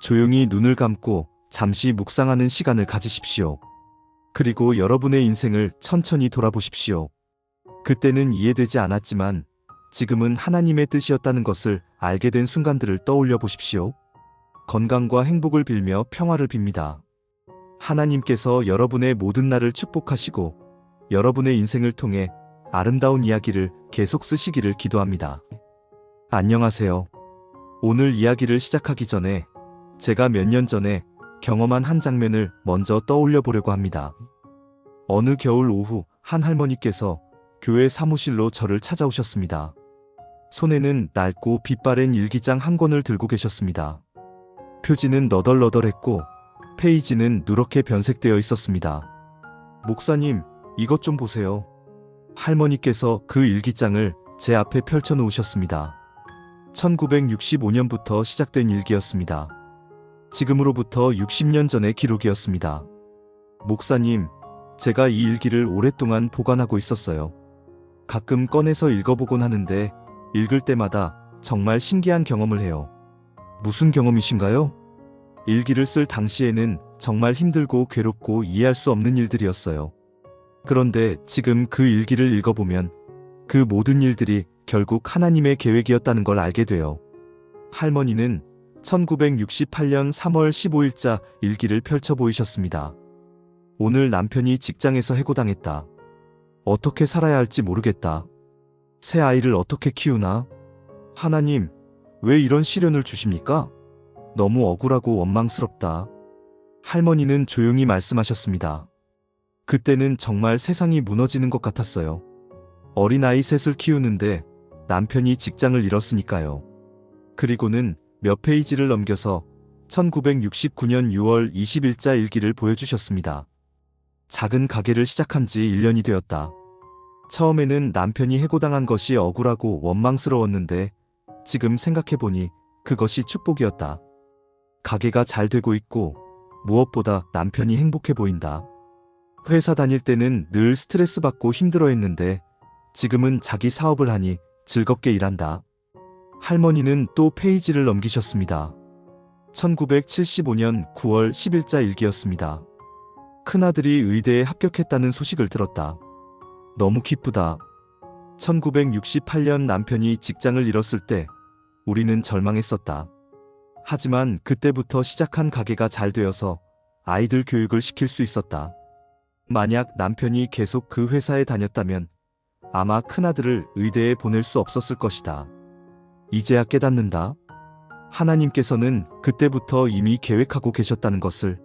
조용히 눈을 감고 잠시 묵상하는 시간을 가지십시오. 그리고 여러분의 인생을 천천히 돌아보십시오. 그때는 이해되지 않았지만 지금은 하나님의 뜻이었다는 것을 알게 된 순간들을 떠올려 보십시오. 건강과 행복을 빌며 평화를 빕니다. 하나님께서 여러분의 모든 날을 축복하시고 여러분의 인생을 통해 아름다운 이야기를 계속 쓰시기를 기도합니다. 안녕하세요. 오늘 이야기를 시작하기 전에 제가 몇 년 전에 경험한 한 장면을 먼저 떠올려 보려고 합니다. 어느 겨울 오후 한 할머니께서 교회 사무실로 저를 찾아오셨습니다. 손에는 낡고 빛바랜 일기장 한 권을 들고 계셨습니다. 표지는 너덜너덜했고 페이지는 누렇게 변색되어 있었습니다. 목사님, 이것 좀 보세요. 할머니께서 그 일기장을 제 앞에 펼쳐 놓으셨습니다. 1965년부터 시작된 일기였습니다. 지금으로부터 60년 전의 기록이었습니다. 목사님, 제가 이 일기를 오랫동안 보관하고 있었어요. 가끔 꺼내서 읽어보곤 하는데 읽을 때마다 정말 신기한 경험을 해요. 무슨 경험이신가요? 일기를 쓸 당시에는 정말 힘들고 괴롭고 이해할 수 없는 일들이었어요. 그런데 지금 그 일기를 읽어보면 그 모든 일들이 결국 하나님의 계획이었다는 걸 알게 돼요. 할머니는 1968년 3월 15일자 일기를 펼쳐 보이셨습니다. 오늘 남편이 직장에서 해고당했다. 어떻게 살아야 할지 모르겠다. 새 아이를 어떻게 키우나? 하나님, 왜 이런 시련을 주십니까? 너무 억울하고 원망스럽다. 할머니는 조용히 말씀하셨습니다. 그때는 정말 세상이 무너지는 것 같았어요. 어린아이 셋을 키우는데 남편이 직장을 잃었으니까요. 그리고는 몇 페이지를 넘겨서 1969년 6월 20일자 일기를 보여주셨습니다. 작은 가게를 시작한 지 1년이 되었다. 처음에는 남편이 해고당한 것이 억울하고 원망스러웠는데 지금 생각해보니 그것이 축복이었다. 가게가 잘 되고 있고 무엇보다 남편이 행복해 보인다. 회사 다닐 때는 늘 스트레스 받고 힘들어했는데 지금은 자기 사업을 하니 즐겁게 일한다. 할머니는 또 페이지를 넘기셨습니다. 1975년 9월 10일자 일기였습니다. 큰아들이 의대에 합격했다는 소식을 들었다. 너무 기쁘다. 1968년 남편이 직장을 잃었을 때 우리는 절망했었다. 하지만 그때부터 시작한 가게가 잘 되어서 아이들 교육을 시킬 수 있었다. 만약 남편이 계속 그 회사에 다녔다면 아마 큰아들을 의대에 보낼 수 없었을 것이다. 이제야 깨닫는다. 하나님께서는 그때부터 이미 계획하고 계셨다는 것을.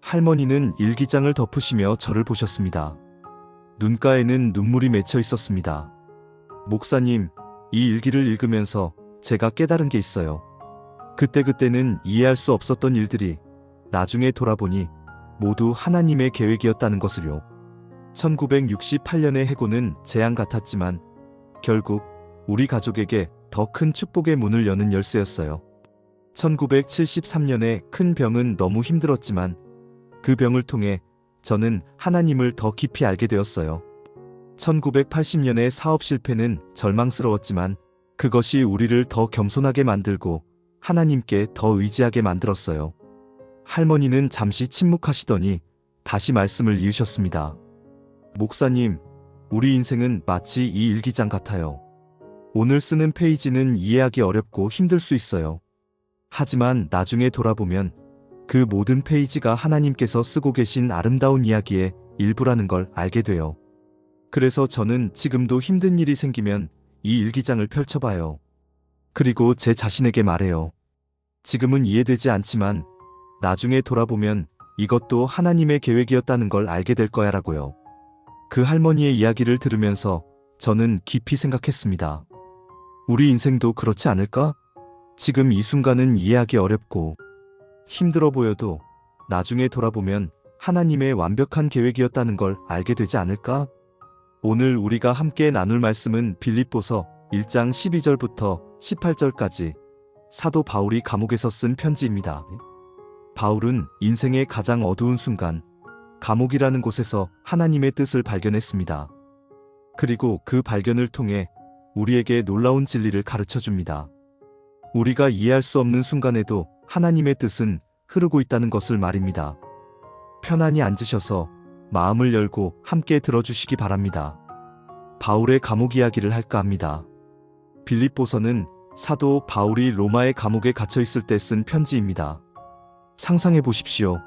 할머니는 일기장을 덮으시며 저를 보셨습니다. 눈가에는 눈물이 맺혀 있었습니다. 목사님, 이 일기를 읽으면서 제가 깨달은 게 있어요. 그때는 이해할 수 없었던 일들이 나중에 돌아보니 모두 하나님의 계획이었다는 것을요. 1968년의 해고는 재앙 같았지만 결국 우리 가족에게 더 큰 축복의 문을 여는 열쇠였어요. 1973년의 큰 병은 너무 힘들었지만 그 병을 통해 저는 하나님을 더 깊이 알게 되었어요. 1980년의 사업 실패는 절망스러웠지만 그것이 우리를 더 겸손하게 만들고 하나님께 더 의지하게 만들었어요. 할머니는 잠시 침묵하시더니 다시 말씀을 이으셨습니다. 목사님, 우리 인생은 마치 이 일기장 같아요. 오늘 쓰는 페이지는 이해하기 어렵고 힘들 수 있어요. 하지만 나중에 돌아보면 그 모든 페이지가 하나님께서 쓰고 계신 아름다운 이야기의 일부라는 걸 알게 돼요. 그래서 저는 지금도 힘든 일이 생기면 이 일기장을 펼쳐봐요. 그리고 제 자신에게 말해요. 지금은 이해되지 않지만 나중에 돌아보면 이것도 하나님의 계획이었다는 걸 알게 될 거야 라고요. 그 할머니의 이야기를 들으면서 저는 깊이 생각했습니다. 우리 인생도 그렇지 않을까? 지금 이 순간은 이해하기 어렵고 힘들어 보여도 나중에 돌아보면 하나님의 완벽한 계획이었다는 걸 알게 되지 않을까? 오늘 우리가 함께 나눌 말씀은 빌립보서 1장 12절부터 18절까지 사도 바울이 감옥에서 쓴 편지입니다. 바울은 인생의 가장 어두운 순간, 감옥이라는 곳에서 하나님의 뜻을 발견했습니다. 그리고 그 발견을 통해 우리에게 놀라운 진리를 가르쳐 줍니다. 우리가 이해할 수 없는 순간에도 하나님의 뜻은 흐르고 있다는 것을 말입니다. 편안히 앉으셔서 마음을 열고 함께 들어주시기 바랍니다. 바울의 감옥 이야기를 할까 합니다. 빌립보서는 사도 바울이 로마의 감옥에 갇혀 있을 때 쓴 편지입니다. 상상해 보십시오.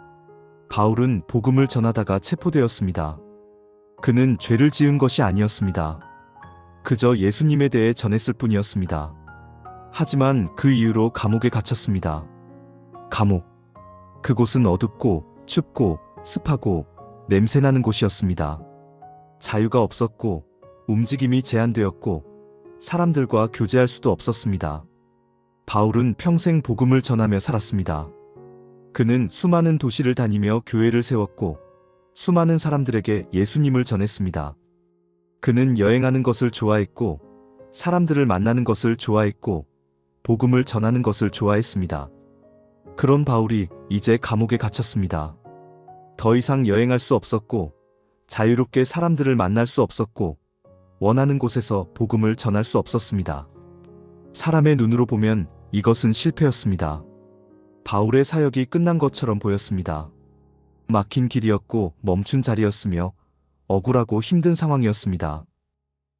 바울은 복음을 전하다가 체포되었습니다. 그는 죄를 지은 것이 아니었습니다. 그저 예수님에 대해 전했을 뿐이었습니다. 하지만 그 이후로 감옥에 갇혔습니다. 감옥. 그곳은 어둡고 춥고 습하고 냄새나는 곳이었습니다. 자유가 없었고 움직임이 제한되었고 사람들과 교제할 수도 없었습니다. 바울은 평생 복음을 전하며 살았습니다. 그는 수많은 도시를 다니며 교회를 세웠고 수많은 사람들에게 예수님을 전했습니다. 그는 여행하는 것을 좋아했고 사람들을 만나는 것을 좋아했고 복음을 전하는 것을 좋아했습니다. 그런 바울이 이제 감옥에 갇혔습니다. 더 이상 여행할 수 없었고 자유롭게 사람들을 만날 수 없었고 원하는 곳에서 복음을 전할 수 없었습니다. 사람의 눈으로 보면 이것은 실패였습니다. 바울의 사역이 끝난 것처럼 보였습니다. 막힌 길이었고 멈춘 자리였으며 억울하고 힘든 상황이었습니다.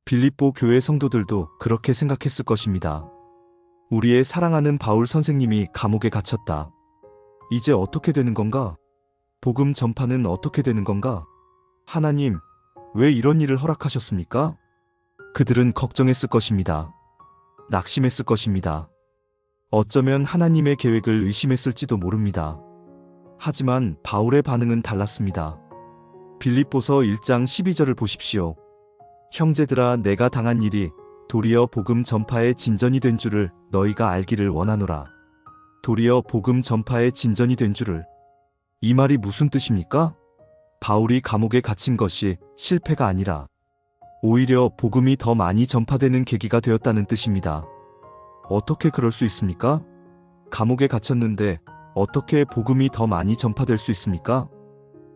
빌립보 교회 성도들도 그렇게 생각했을 것입니다. 우리의 사랑하는 바울 선생님이 감옥에 갇혔다. 이제 어떻게 되는 건가? 복음 전파는 어떻게 되는 건가? 하나님, 왜 이런 일을 허락하셨습니까? 그들은 걱정했을 것입니다. 낙심했을 것입니다. 어쩌면 하나님의 계획을 의심했을지도 모릅니다. 하지만 바울의 반응은 달랐습니다. 빌립보서 1장 12절을 보십시오. 형제들아, 내가 당한 일이 도리어 복음 전파의 진전이 된 줄을 너희가 알기를 원하노라. 도리어 복음 전파의 진전이 된 줄을. 이 말이 무슨 뜻입니까? 바울이 감옥에 갇힌 것이 실패가 아니라 오히려 복음이 더 많이 전파되는 계기가 되었다는 뜻입니다. 어떻게 그럴 수 있습니까? 감옥에 갇혔는데 어떻게 복음이 더 많이 전파될 수 있습니까?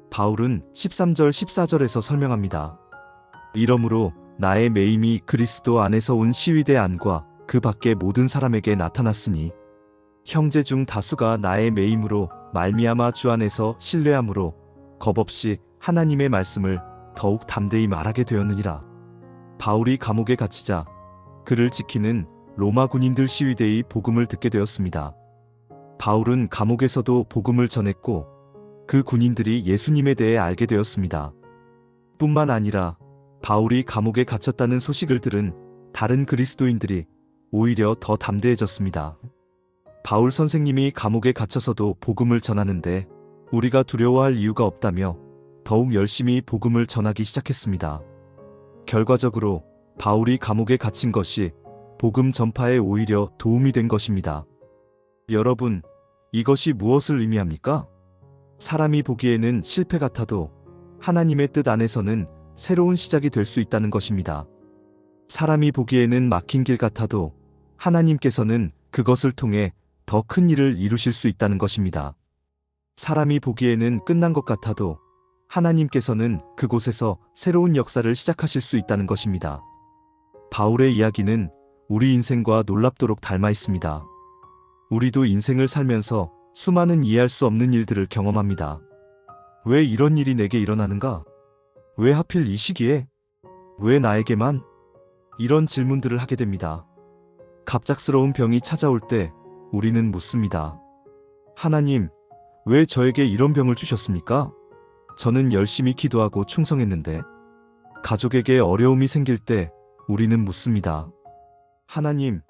바울은 13절 14절에서 설명합니다. 이러므로 나의 매임이 그리스도 안에서 온 시위대 안과 그 밖의 모든 사람에게 나타났으니 형제 중 다수가 나의 매임으로 말미암아 주 안에서 신뢰함으로 겁없이 하나님의 말씀을 더욱 담대히 말하게 되었느니라. 바울이 감옥에 갇히자 그를 지키는 로마 군인들 시위대의 복음을 듣게 되었습니다. 바울은 감옥에서도 복음을 전했고 그 군인들이 예수님에 대해 알게 되었습니다. 뿐만 아니라 바울이 감옥에 갇혔다는 소식을 들은 다른 그리스도인들이 오히려 더 담대해졌습니다. 바울 선생님이 감옥에 갇혀서도 복음을 전하는데 우리가 두려워할 이유가 없다며 더욱 열심히 복음을 전하기 시작했습니다. 결과적으로 바울이 감옥에 갇힌 것이 복음 전파에 오히려 도움이 된 것입니다. 여러분, 이것이 무엇을 의미합니까? 사람이 보기에는 실패 같아도 하나님의 뜻 안에서는 새로운 시작이 될 수 있다는 것입니다. 사람이 보기에는 막힌 길 같아도 하나님께서는 그것을 통해 더 큰 일을 이루실 수 있다는 것입니다. 사람이 보기에는 끝난 것 같아도 하나님께서는 그곳에서 새로운 역사를 시작하실 수 있다는 것입니다. 바울의 이야기는 우리 인생과 놀랍도록 닮아 있습니다. 우리도 인생을 살면서 수많은 이해할 수 없는 일들을 경험합니다. 왜 이런 일이 내게 일어나는가? 왜 하필 이 시기에? 왜 나에게만? 이런 질문들을 하게 됩니다. 갑작스러운 병이 찾아올 때 우리는 묻습니다. 하나님, 왜 저에게 이런 병을 주셨습니까? 저는 열심히 기도하고 충성했는데. 가족에게 어려움이 생길 때 우리는 묻습니다. 하나님,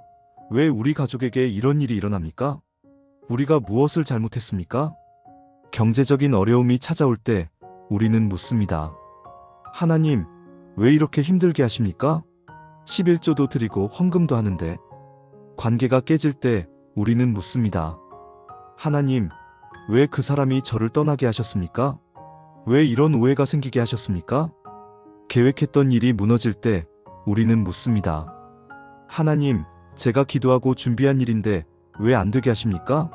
왜 우리 가족에게 이런 일이 일어납니까? 우리가 무엇을 잘못했습니까? 경제적인 어려움이 찾아올 때 우리는 묻습니다. 하나님, 왜 이렇게 힘들게 하십니까? 11조도 드리고 헌금도 하는데. 관계가 깨질 때 우리는 묻습니다. 하나님, 왜 그 사람이 저를 떠나게 하셨습니까? 왜 이런 오해가 생기게 하셨습니까? 계획했던 일이 무너질 때 우리는 묻습니다. 하나님, 제가 기도하고 준비한 일인데 왜 안 되게 하십니까?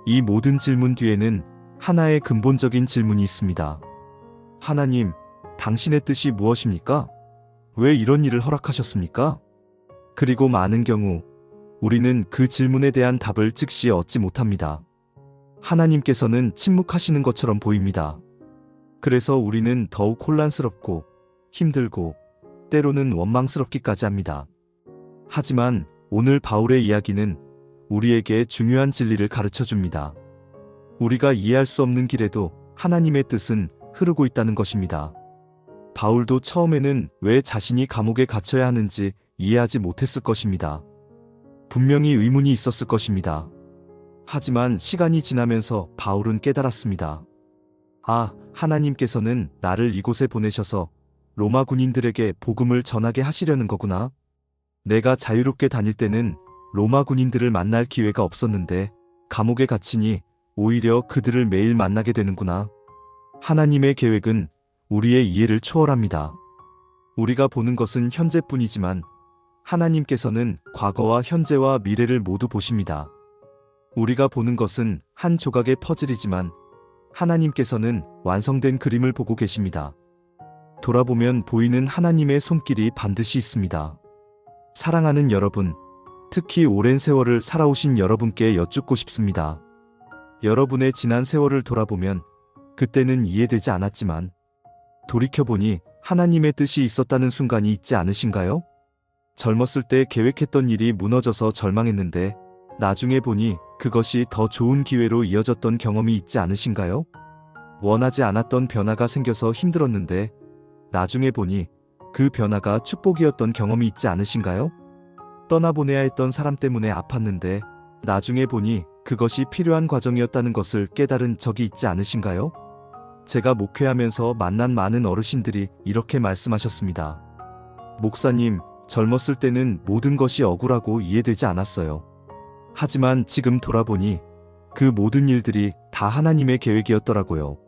이 모든 질문 뒤에는 하나의 근본적인 질문이 있습니다. 하나님, 당신의 뜻이 무엇입니까? 왜 이런 일을 허락하셨습니까? 그리고 많은 경우 우리는 그 질문에 대한 답을 즉시 얻지 못합니다. 하나님께서는 침묵하시는 것처럼 보입니다. 그래서 우리는 더욱 혼란스럽고 힘들고 때로는 원망스럽기까지 합니다. 하지만 오늘 바울의 이야기는 우리에게 중요한 진리를 가르쳐 줍니다. 우리가 이해할 수 없는 길에도 하나님의 뜻은 흐르고 있다는 것입니다. 바울도 처음에는 왜 자신이 감옥에 갇혀야 하는지 이해하지 못했을 것입니다. 분명히 의문이 있었을 것입니다. 하지만 시간이 지나면서 바울은 깨달았습니다. 아, 하나님께서는 나를 이곳에 보내셔서 로마 군인들에게 복음을 전하게 하시려는 거구나. 내가 자유롭게 다닐 때는 로마 군인들을 만날 기회가 없었는데 감옥에 갇히니 오히려 그들을 매일 만나게 되는구나. 하나님의 계획은 우리의 이해를 초월합니다. 우리가 보는 것은 현재뿐이지만 하나님께서는 과거와 현재와 미래를 모두 보십니다. 우리가 보는 것은 한 조각의 퍼즐이지만 하나님께서는 완성된 그림을 보고 계십니다. 돌아보면 보이는 하나님의 손길이 반드시 있습니다. 사랑하는 여러분, 특히 오랜 세월을 살아오신 여러분께 여쭙고 싶습니다. 여러분의 지난 세월을 돌아보면 그때는 이해되지 않았지만 돌이켜보니 하나님의 뜻이 있었다는 순간이 있지 않으신가요? 젊었을 때 계획했던 일이 무너져서 절망했는데 나중에 보니 그것이 더 좋은 기회로 이어졌던 경험이 있지 않으신가요? 원하지 않았던 변화가 생겨서 힘들었는데 나중에 보니 그 변화가 축복이었던 경험이 있지 않으신가요? 떠나보내야 했던 사람 때문에 아팠는데 나중에 보니 그것이 필요한 과정이었다는 것을 깨달은 적이 있지 않으신가요? 제가 목회하면서 만난 많은 어르신들이 이렇게 말씀하셨습니다. 목사님, 젊었을 때는 모든 것이 억울하고 이해되지 않았어요. 하지만 지금 돌아보니 그 모든 일들이 다 하나님의 계획이었더라고요.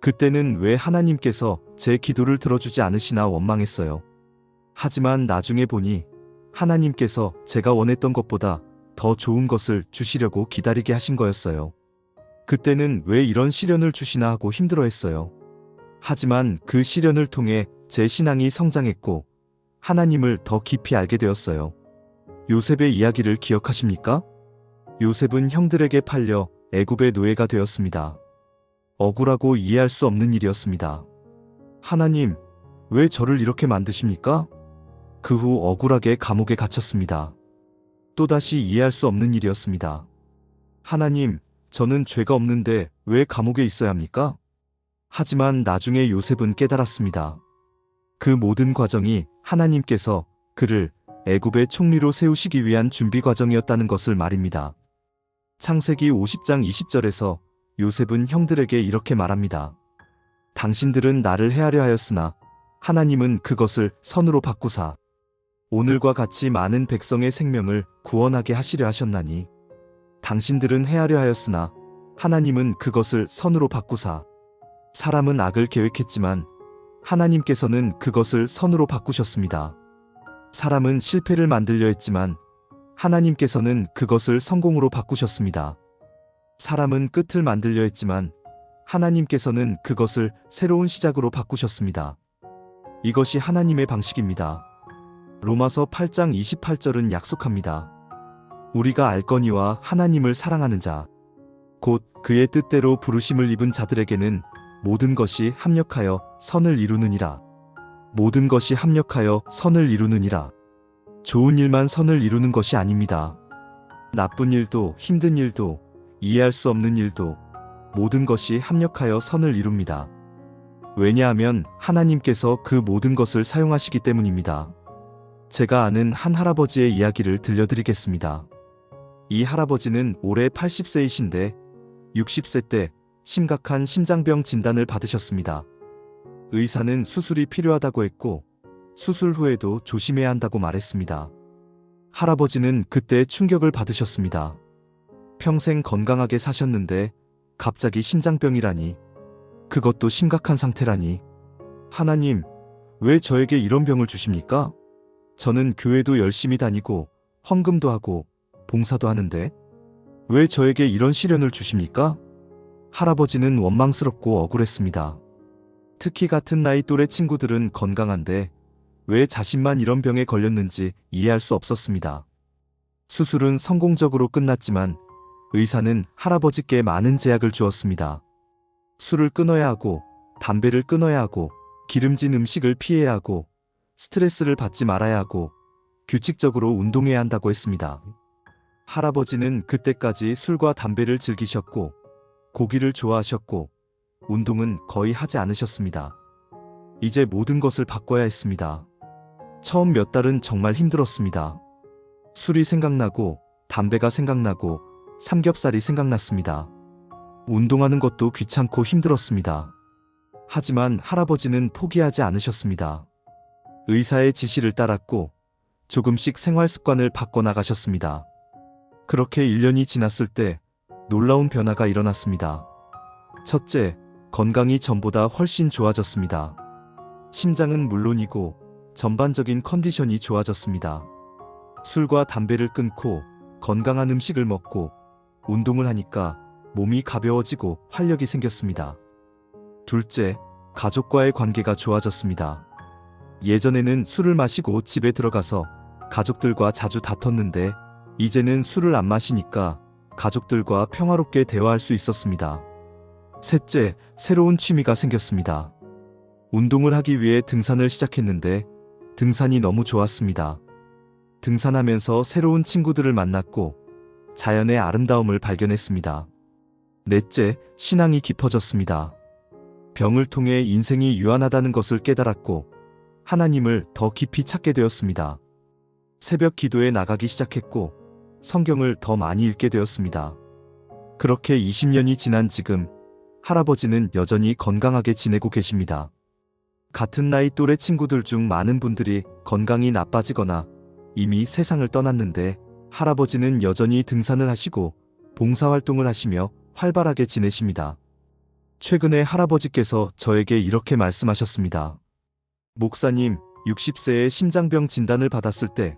그때는 왜 하나님께서 제 기도를 들어주지 않으시나 원망했어요. 하지만 나중에 보니 하나님께서 제가 원했던 것보다 더 좋은 것을 주시려고 기다리게 하신 거였어요. 그때는 왜 이런 시련을 주시나 하고 힘들어했어요. 하지만 그 시련을 통해 제 신앙이 성장했고 하나님을 더 깊이 알게 되었어요. 요셉의 이야기를 기억하십니까? 요셉은 형들에게 팔려 애굽의 노예가 되었습니다. 억울하고 이해할 수 없는 일이었습니다. 하나님, 왜 저를 이렇게 만드십니까? 그 후 억울하게 감옥에 갇혔습니다. 또다시 이해할 수 없는 일이었습니다. 하나님, 저는 죄가 없는데 왜 감옥에 있어야 합니까? 하지만 나중에 요셉은 깨달았습니다. 그 모든 과정이 하나님께서 그를 애굽의 총리로 세우시기 위한 준비 과정이었다는 것을 말입니다. 창세기 50장 20절에서 요셉은 형들에게 이렇게 말합니다. 당신들은 나를 해하려 하였으나 하나님은 그것을 선으로 바꾸사 오늘과 같이 많은 백성의 생명을 구원하게 하시려 하셨나니 당신들은 해하려 하였으나 하나님은 그것을 선으로 바꾸사 사람은 악을 계획했지만 하나님께서는 그것을 선으로 바꾸셨습니다. 사람은 실패를 만들려 했지만 하나님께서는 그것을 성공으로 바꾸셨습니다. 사람은 끝을 만들려 했지만 하나님께서는 그것을 새로운 시작으로 바꾸셨습니다. 이것이 하나님의 방식입니다. 로마서 8장 28절은 약속합니다. 우리가 알거니와 하나님을 사랑하는 자, 곧 그의 뜻대로 부르심을 입은 자들에게는 모든 것이 합력하여 선을 이루느니라. 모든 것이 합력하여 선을 이루느니라. 좋은 일만 선을 이루는 것이 아닙니다. 나쁜 일도 힘든 일도 이해할 수 없는 일도 모든 것이 합력하여 선을 이룹니다. 왜냐하면 하나님께서 그 모든 것을 사용하시기 때문입니다. 제가 아는 한 할아버지의 이야기를 들려드리겠습니다. 이 할아버지는 올해 80세이신데 60세 때 심각한 심장병 진단을 받으셨습니다. 의사는 수술이 필요하다고 했고 수술 후에도 조심해야 한다고 말했습니다. 할아버지는 그때 충격을 받으셨습니다. 평생 건강하게 사셨는데 갑자기 심장병이라니, 그것도 심각한 상태라니. 하나님, 왜 저에게 이런 병을 주십니까? 저는 교회도 열심히 다니고 헌금도 하고 봉사도 하는데 왜 저에게 이런 시련을 주십니까? 할아버지는 원망스럽고 억울했습니다. 특히 같은 나이 또래 친구들은 건강한데 왜 자신만 이런 병에 걸렸는지 이해할 수 없었습니다. 수술은 성공적으로 끝났지만 의사는 할아버지께 많은 제약을 주었습니다. 술을 끊어야 하고, 담배를 끊어야 하고, 기름진 음식을 피해야 하고, 스트레스를 받지 말아야 하고, 규칙적으로 운동해야 한다고 했습니다. 할아버지는 그때까지 술과 담배를 즐기셨고, 고기를 좋아하셨고, 운동은 거의 하지 않으셨습니다. 이제 모든 것을 바꿔야 했습니다. 처음 몇 달은 정말 힘들었습니다. 술이 생각나고, 담배가 생각나고, 삼겹살이 생각났습니다. 운동하는 것도 귀찮고 힘들었습니다. 하지만 할아버지는 포기하지 않으셨습니다. 의사의 지시를 따랐고, 조금씩 생활 습관을 바꿔나가셨습니다. 그렇게 1년이 지났을 때 놀라운 변화가 일어났습니다. 첫째, 건강이 전보다 훨씬 좋아졌습니다. 심장은 물론이고 전반적인 컨디션이 좋아졌습니다. 술과 담배를 끊고 건강한 음식을 먹고 운동을 하니까 몸이 가벼워지고 활력이 생겼습니다. 둘째, 가족과의 관계가 좋아졌습니다. 예전에는 술을 마시고 집에 들어가서 가족들과 자주 다퉜는데 이제는 술을 안 마시니까 가족들과 평화롭게 대화할 수 있었습니다. 셋째, 새로운 취미가 생겼습니다. 운동을 하기 위해 등산을 시작했는데 등산이 너무 좋았습니다. 등산하면서 새로운 친구들을 만났고 자연의 아름다움을 발견했습니다. 넷째, 신앙이 깊어졌습니다. 병을 통해 인생이 유한하다는 것을 깨달았고 하나님을 더 깊이 찾게 되었습니다. 새벽 기도에 나가기 시작했고 성경을 더 많이 읽게 되었습니다. 그렇게 20년이 지난 지금 할아버지는 여전히 건강하게 지내고 계십니다. 같은 나이 또래 친구들 중 많은 분들이 건강이 나빠지거나 이미 세상을 떠났는데 할아버지는 여전히 등산을 하시고 봉사활동을 하시며 활발하게 지내십니다. 최근에 할아버지께서 저에게 이렇게 말씀하셨습니다. 목사님, 60세에 심장병 진단을 받았을 때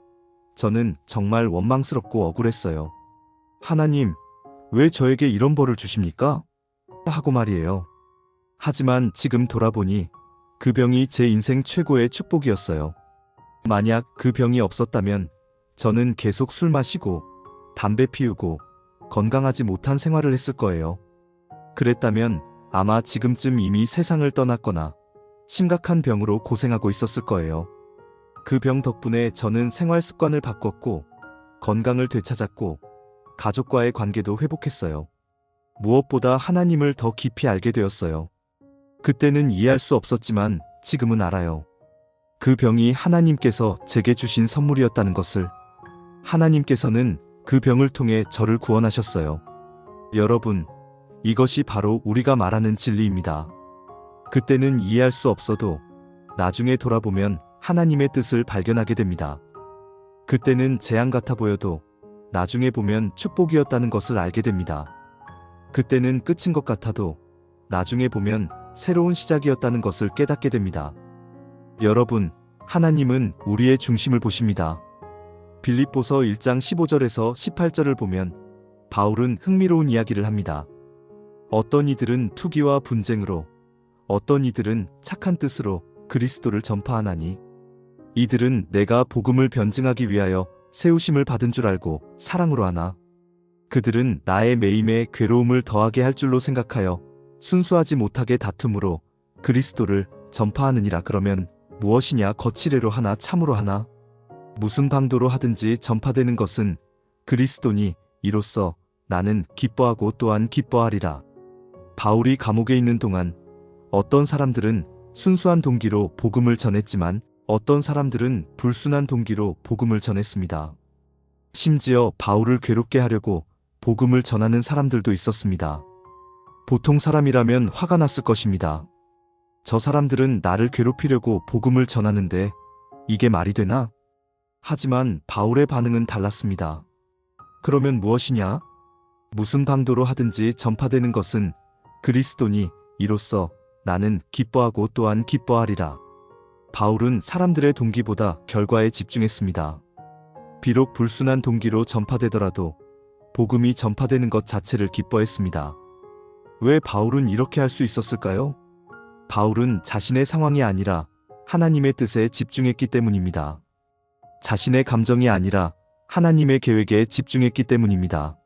저는 정말 원망스럽고 억울했어요. 하나님, 왜 저에게 이런 벌을 주십니까? 하고 말이에요. 하지만 지금 돌아보니 그 병이 제 인생 최고의 축복이었어요. 만약 그 병이 없었다면 저는 계속 술 마시고 담배 피우고 건강하지 못한 생활을 했을 거예요. 그랬다면 아마 지금쯤 이미 세상을 떠났거나 심각한 병으로 고생하고 있었을 거예요. 그 병 덕분에 저는 생활 습관을 바꿨고 건강을 되찾았고 가족과의 관계도 회복했어요. 무엇보다 하나님을 더 깊이 알게 되었어요. 그때는 이해할 수 없었지만 지금은 알아요. 그 병이 하나님께서 제게 주신 선물이었다는 것을. 하나님께서는 그 병을 통해 저를 구원하셨어요. 여러분, 이것이 바로 우리가 말하는 진리입니다. 그때는 이해할 수 없어도 나중에 돌아보면 하나님의 뜻을 발견하게 됩니다. 그때는 재앙 같아 보여도 나중에 보면 축복이었다는 것을 알게 됩니다. 그때는 끝인 것 같아도 나중에 보면 새로운 시작이었다는 것을 깨닫게 됩니다. 여러분, 하나님은 우리의 중심을 보십니다. 빌립보서 1장 15절에서 18절을 보면 바울은 흥미로운 이야기를 합니다. 어떤 이들은 투기와 분쟁으로, 어떤 이들은 착한 뜻으로 그리스도를 전파하나니 이들은 내가 복음을 변증하기 위하여 세우심을 받은 줄 알고 사랑으로 하나 그들은 나의 매임에 괴로움을 더하게 할 줄로 생각하여 순수하지 못하게 다툼으로 그리스도를 전파하느니라. 그러면 무엇이냐? 거칠애로 하나 참으로 하나 무슨 방도로 하든지 전파되는 것은 그리스도니 이로써 나는 기뻐하고 또한 기뻐하리라. 바울이 감옥에 있는 동안 어떤 사람들은 순수한 동기로 복음을 전했지만 어떤 사람들은 불순한 동기로 복음을 전했습니다. 심지어 바울을 괴롭게 하려고 복음을 전하는 사람들도 있었습니다. 보통 사람이라면 화가 났을 것입니다. 저 사람들은 나를 괴롭히려고 복음을 전하는데 이게 말이 되나? 하지만 바울의 반응은 달랐습니다. 그러면 무엇이냐? 무슨 방도로 하든지 전파되는 것은 그리스도니 이로써 나는 기뻐하고 또한 기뻐하리라. 바울은 사람들의 동기보다 결과에 집중했습니다. 비록 불순한 동기로 전파되더라도 복음이 전파되는 것 자체를 기뻐했습니다. 왜 바울은 이렇게 할 수 있었을까요? 바울은 자신의 상황이 아니라 하나님의 뜻에 집중했기 때문입니다. 자신의 감정이 아니라 하나님의 계획에 집중했기 때문입니다.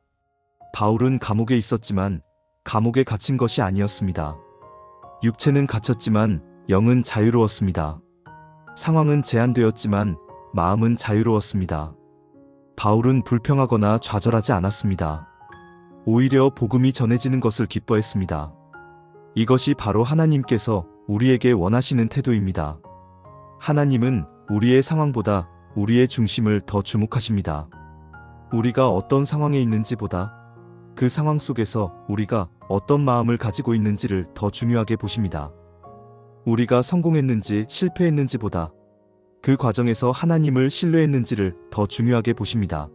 바울은 감옥에 있었지만 감옥에 갇힌 것이 아니었습니다. 육체는 갇혔지만 영은 자유로웠습니다. 상황은 제한되었지만 마음은 자유로웠습니다. 바울은 불평하거나 좌절하지 않았습니다. 오히려 복음이 전해지는 것을 기뻐했습니다. 이것이 바로 하나님께서 우리에게 원하시는 태도입니다. 하나님은 우리의 상황보다 우리의 중심을 더 주목하십니다. 우리가 어떤 상황에 있는지보다 그 상황 속에서 우리가 어떤 마음을 가지고 있는지를 더 중요하게 보십니다. 우리가 성공했는지 실패했는지보다 그 과정에서 하나님을 신뢰했는지를 더 중요하게 보십니다.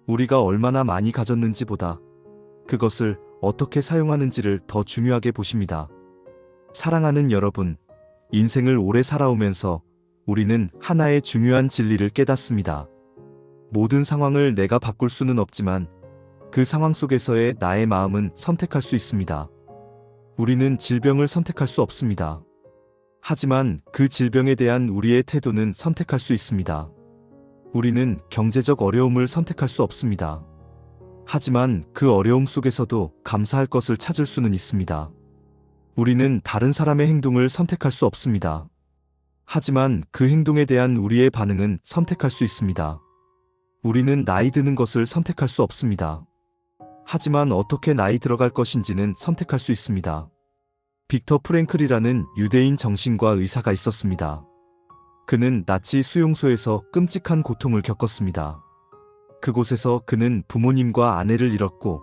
우리가 얼마나 많이 가졌는지보다 그것을 어떻게 사용하는지를 더 중요하게 보십니다. 사랑하는 여러분, 인생을 오래 살아오면서 우리는 하나의 중요한 진리를 깨닫습니다. 모든 상황을 내가 바꿀 수는 없지만 그 상황 속에서의 나의 마음은 선택할 수 있습니다. 우리는 질병을 선택할 수 없습니다. 하지만 그 질병에 대한 우리의 태도는 선택할 수 있습니다. 우리는 경제적 어려움을 선택할 수 없습니다. 하지만 그 어려움 속에서도 감사할 것을 찾을 수는 있습니다. 우리는 다른 사람의 행동을 선택할 수 없습니다. 하지만 그 행동에 대한 우리의 반응은 선택할 수 있습니다. 우리는 나이 드는 것을 선택할 수 없습니다. 하지만 어떻게 나이 들어갈 것인지는 선택할 수 있습니다. 빅터 프랭클이라는 유대인 정신과 의사가 있었습니다. 그는 나치 수용소에서 끔찍한 고통을 겪었습니다. 그곳에서 그는 부모님과 아내를 잃었고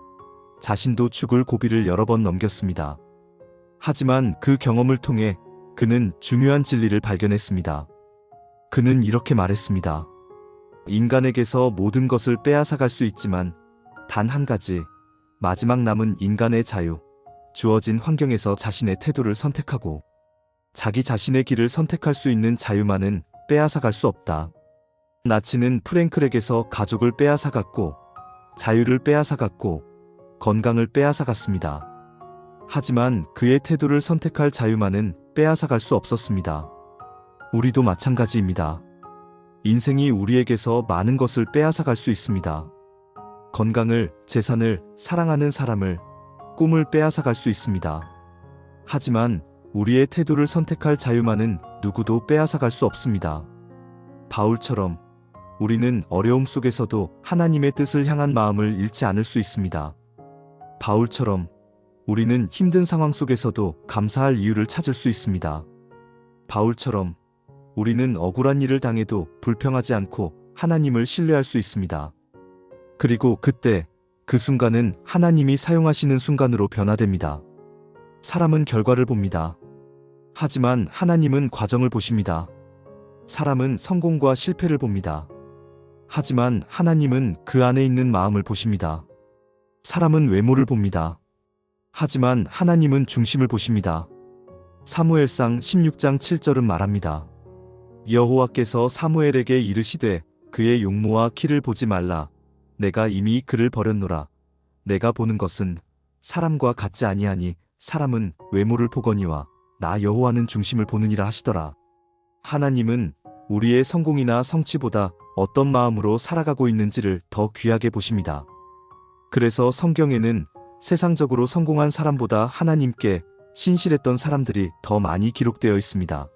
자신도 죽을 고비를 여러 번 넘겼습니다. 하지만 그 경험을 통해 그는 중요한 진리를 발견했습니다. 그는 이렇게 말했습니다. 인간에게서 모든 것을 빼앗아갈 수 있지만 단 한 가지, 마지막 남은 인간의 자유, 주어진 환경에서 자신의 태도를 선택하고 자기 자신의 길을 선택할 수 있는 자유만은 빼앗아갈 수 없다. 나치는 프랭클에게서 가족을 빼앗아갔고 자유를 빼앗아갔고 건강을 빼앗아갔습니다. 하지만 그의 태도를 선택할 자유만은 빼앗아갈 수 없었습니다. 우리도 마찬가지입니다. 인생이 우리에게서 많은 것을 빼앗아갈 수 있습니다. 건강을, 재산을, 사랑하는 사람을, 꿈을 빼앗아갈 수 있습니다. 하지만 우리의 태도를 선택할 자유만은 누구도 빼앗아갈 수 없습니다. 바울처럼 우리는 어려움 속에서도 하나님의 뜻을 향한 마음을 잃지 않을 수 있습니다. 바울처럼 우리는 힘든 상황 속에서도 감사할 이유를 찾을 수 있습니다. 바울처럼 우리는 억울한 일을 당해도 불평하지 않고 하나님을 신뢰할 수 있습니다. 그리고 그때 그 순간은 하나님이 사용하시는 순간으로 변화됩니다. 사람은 결과를 봅니다. 하지만 하나님은 과정을 보십니다. 사람은 성공과 실패를 봅니다. 하지만 하나님은 그 안에 있는 마음을 보십니다. 사람은 외모를 봅니다. 하지만 하나님은 중심을 보십니다. 사무엘상 16장 7절은 말합니다. 여호와께서 사무엘에게 이르시되 그의 용모와 키를 보지 말라. 내가 이미 그를 버렸노라. 내가 보는 것은 사람과 같지 아니하니 사람은 외모를 보거니와 나 여호와는 중심을 보느니라 하시더라. 하나님은 우리의 성공이나 성취보다 어떤 마음으로 살아가고 있는지를 더 귀하게 보십니다. 그래서 성경에는 세상적으로 성공한 사람보다 하나님께 신실했던 사람들이 더 많이 기록되어 있습니다.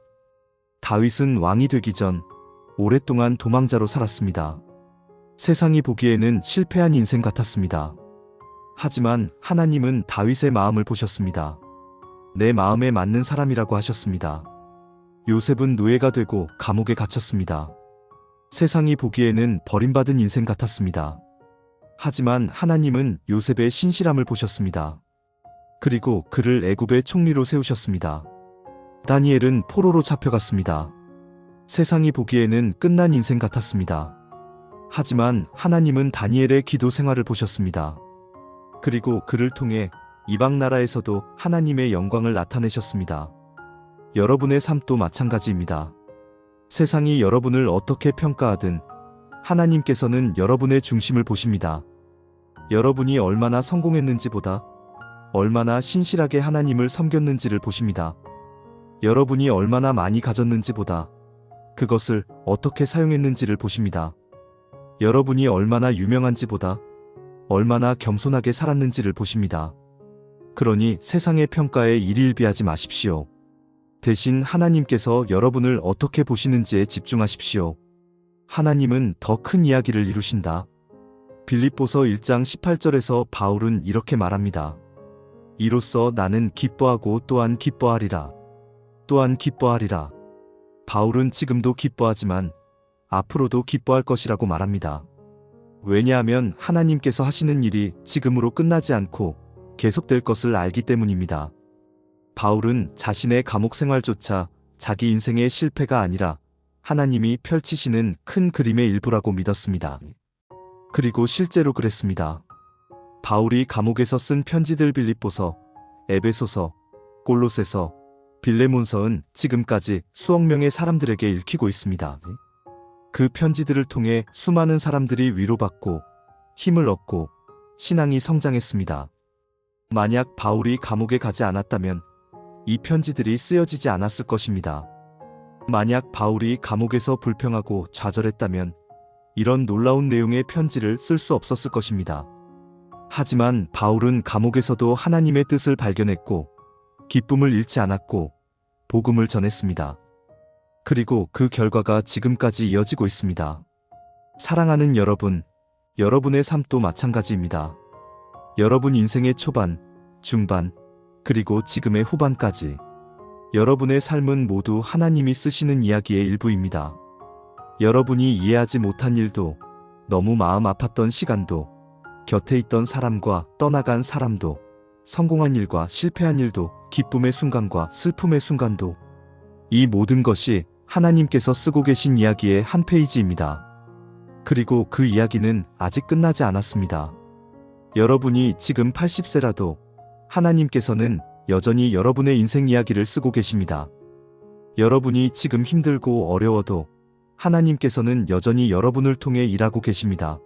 다윗은 왕이 되기 전 오랫동안 도망자로 살았습니다. 세상이 보기에는 실패한 인생 같았습니다. 하지만 하나님은 다윗의 마음을 보셨습니다. 내 마음에 맞는 사람이라고 하셨습니다. 요셉은 노예가 되고 감옥에 갇혔습니다. 세상이 보기에는 버림받은 인생 같았습니다. 하지만 하나님은 요셉의 신실함을 보셨습니다. 그리고 그를 애굽의 총리로 세우셨습니다. 다니엘은 포로로 잡혀갔습니다. 세상이 보기에는 끝난 인생 같았습니다. 하지만 하나님은 다니엘의 기도 생활을 보셨습니다. 그리고 그를 통해 이방 나라에서도 하나님의 영광을 나타내셨습니다. 여러분의 삶도 마찬가지입니다. 세상이 여러분을 어떻게 평가하든 하나님께서는 여러분의 중심을 보십니다. 여러분이 얼마나 성공했는지보다 얼마나 신실하게 하나님을 섬겼는지를 보십니다. 여러분이 얼마나 많이 가졌는지보다 그것을 어떻게 사용했는지를 보십니다. 여러분이 얼마나 유명한지보다 얼마나 겸손하게 살았는지를 보십니다. 그러니 세상의 평가에 일일비하지 마십시오. 대신 하나님께서 여러분을 어떻게 보시는지에 집중하십시오. 하나님은 더 큰 이야기를 이루신다. 빌립보서 1장 18절에서 바울은 이렇게 말합니다. 이로써 나는 기뻐하고 또한 기뻐하리라. 또한 기뻐하리라. 바울은 지금도 기뻐하지만 앞으로도 기뻐할 것이라고 말합니다. 왜냐하면 하나님께서 하시는 일이 지금으로 끝나지 않고 계속될 것을 알기 때문입니다. 바울은 자신의 감옥 생활조차 자기 인생의 실패가 아니라 하나님이 펼치시는 큰 그림의 일부라고 믿었습니다. 그리고 실제로 그랬습니다. 바울이 감옥에서 쓴 편지들 빌립보서, 에베소서, 골로새서, 빌레몬서는 지금까지 수억 명의 사람들에게 읽히고 있습니다. 그 편지들을 통해 수많은 사람들이 위로받고 힘을 얻고 신앙이 성장했습니다. 만약 바울이 감옥에 가지 않았다면 이 편지들이 쓰여지지 않았을 것입니다. 만약 바울이 감옥에서 불평하고 좌절했다면 이런 놀라운 내용의 편지를 쓸 수 없었을 것입니다. 하지만 바울은 감옥에서도 하나님의 뜻을 발견했고 기쁨을 잃지 않았고 복음을 전했습니다. 그리고 그 결과가 지금까지 이어지고 있습니다. 사랑하는 여러분, 여러분의 삶도 마찬가지입니다. 여러분 인생의 초반, 중반, 그리고 지금의 후반까지 여러분의 삶은 모두 하나님이 쓰시는 이야기의 일부입니다. 여러분이 이해하지 못한 일도, 너무 마음 아팠던 시간도, 곁에 있던 사람과 떠나간 사람도, 성공한 일과 실패한 일도, 기쁨의 순간과 슬픔의 순간도, 이 모든 것이 하나님께서 쓰고 계신 이야기의 한 페이지입니다. 그리고 그 이야기는 아직 끝나지 않았습니다. 여러분이 지금 80세라도 하나님께서는 여전히 여러분의 인생 이야기를 쓰고 계십니다. 여러분이 지금 힘들고 어려워도 하나님께서는 여전히 여러분을 통해 일하고 계십니다.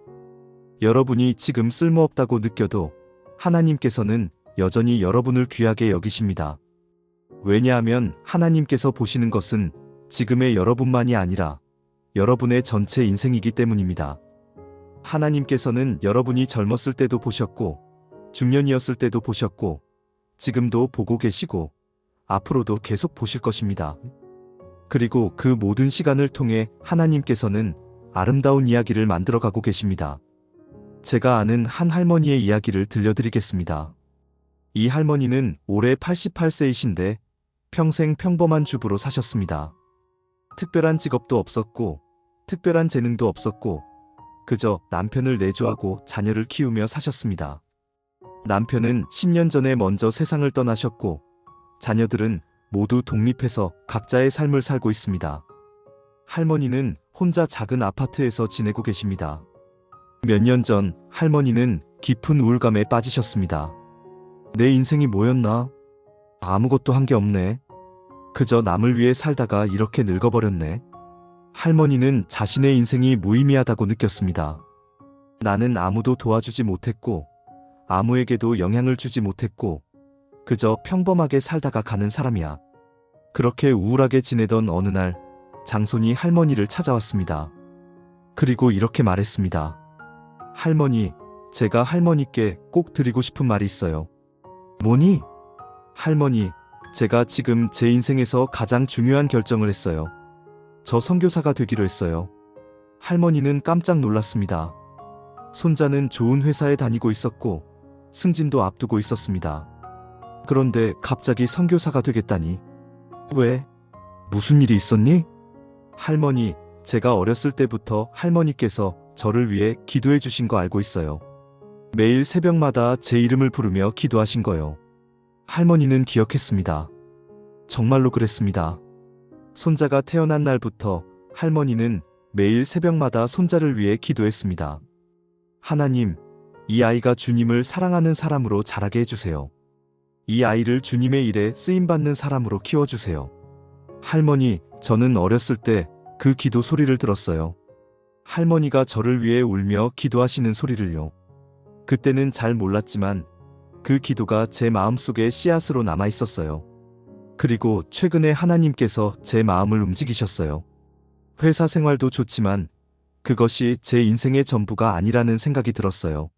여러분이 지금 쓸모없다고 느껴도 하나님께서는 여전히 여러분을 귀하게 여기십니다. 왜냐하면 하나님께서 보시는 것은 지금의 여러분만이 아니라 여러분의 전체 인생이기 때문입니다. 하나님께서는 여러분이 젊었을 때도 보셨고, 중년이었을 때도 보셨고, 지금도 보고 계시고, 앞으로도 계속 보실 것입니다. 그리고 그 모든 시간을 통해 하나님께서는 아름다운 이야기를 만들어가고 계십니다. 제가 아는 한 할머니의 이야기를 들려드리겠습니다. 이 할머니는 올해 88세이신데 평생 평범한 주부로 사셨습니다. 특별한 직업도 없었고 특별한 재능도 없었고 그저 남편을 내조하고 자녀를 키우며 사셨습니다. 남편은 10년 전에 먼저 세상을 떠나셨고 자녀들은 모두 독립해서 각자의 삶을 살고 있습니다. 할머니는 혼자 작은 아파트에서 지내고 계십니다. 몇 년 전 할머니는 깊은 우울감에 빠지셨습니다. 내 인생이 뭐였나? 아무것도 한 게 없네. 그저 남을 위해 살다가 이렇게 늙어버렸네. 할머니는 자신의 인생이 무의미하다고 느꼈습니다. 나는 아무도 도와주지 못했고 아무에게도 영향을 주지 못했고 그저 평범하게 살다가 가는 사람이야. 그렇게 우울하게 지내던 어느 날 장손이 할머니를 찾아왔습니다. 그리고 이렇게 말했습니다. 할머니, 제가 할머니께 꼭 드리고 싶은 말이 있어요. 뭐니? 할머니, 제가 지금 제 인생에서 가장 중요한 결정을 했어요. 저 선교사가 되기로 했어요. 할머니는 깜짝 놀랐습니다. 손자는 좋은 회사에 다니고 있었고 승진도 앞두고 있었습니다. 그런데 갑자기 선교사가 되겠다니. 왜? 무슨 일이 있었니? 할머니, 제가 어렸을 때부터 할머니께서 저를 위해 기도해 주신 거 알고 있어요. 매일 새벽마다 제 이름을 부르며 기도하신 거요. 할머니는 기억했습니다. 정말로 그랬습니다. 손자가 태어난 날부터 할머니는 매일 새벽마다 손자를 위해 기도했습니다. 하나님, 이 아이가 주님을 사랑하는 사람으로 자라게 해주세요. 이 아이를 주님의 일에 쓰임받는 사람으로 키워주세요. 할머니, 저는 어렸을 때 그 기도 소리를 들었어요. 할머니가 저를 위해 울며 기도하시는 소리를요. 그때는 잘 몰랐지만 그 기도가 제 마음속에 씨앗으로 남아 있었어요. 그리고 최근에 하나님께서 제 마음을 움직이셨어요. 회사 생활도 좋지만 그것이 제 인생의 전부가 아니라는 생각이 들었어요.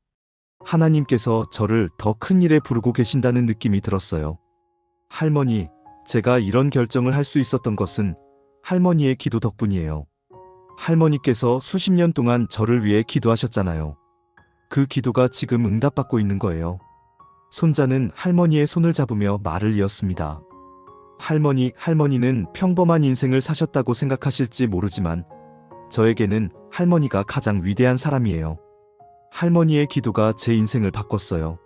하나님께서 저를 더 큰 일에 부르고 계신다는 느낌이 들었어요. 할머니, 제가 이런 결정을 할 수 있었던 것은 할머니의 기도 덕분이에요. 할머니께서 수십 년 동안 저를 위해 기도하셨잖아요. 그 기도가 지금 응답받고 있는 거예요. 손자는 할머니의 손을 잡으며 말을 이었습니다. 할머니는 평범한 인생을 사셨다고 생각하실지 모르지만 저에게는 할머니가 가장 위대한 사람이에요. 할머니의 기도가 제 인생을 바꿨어요.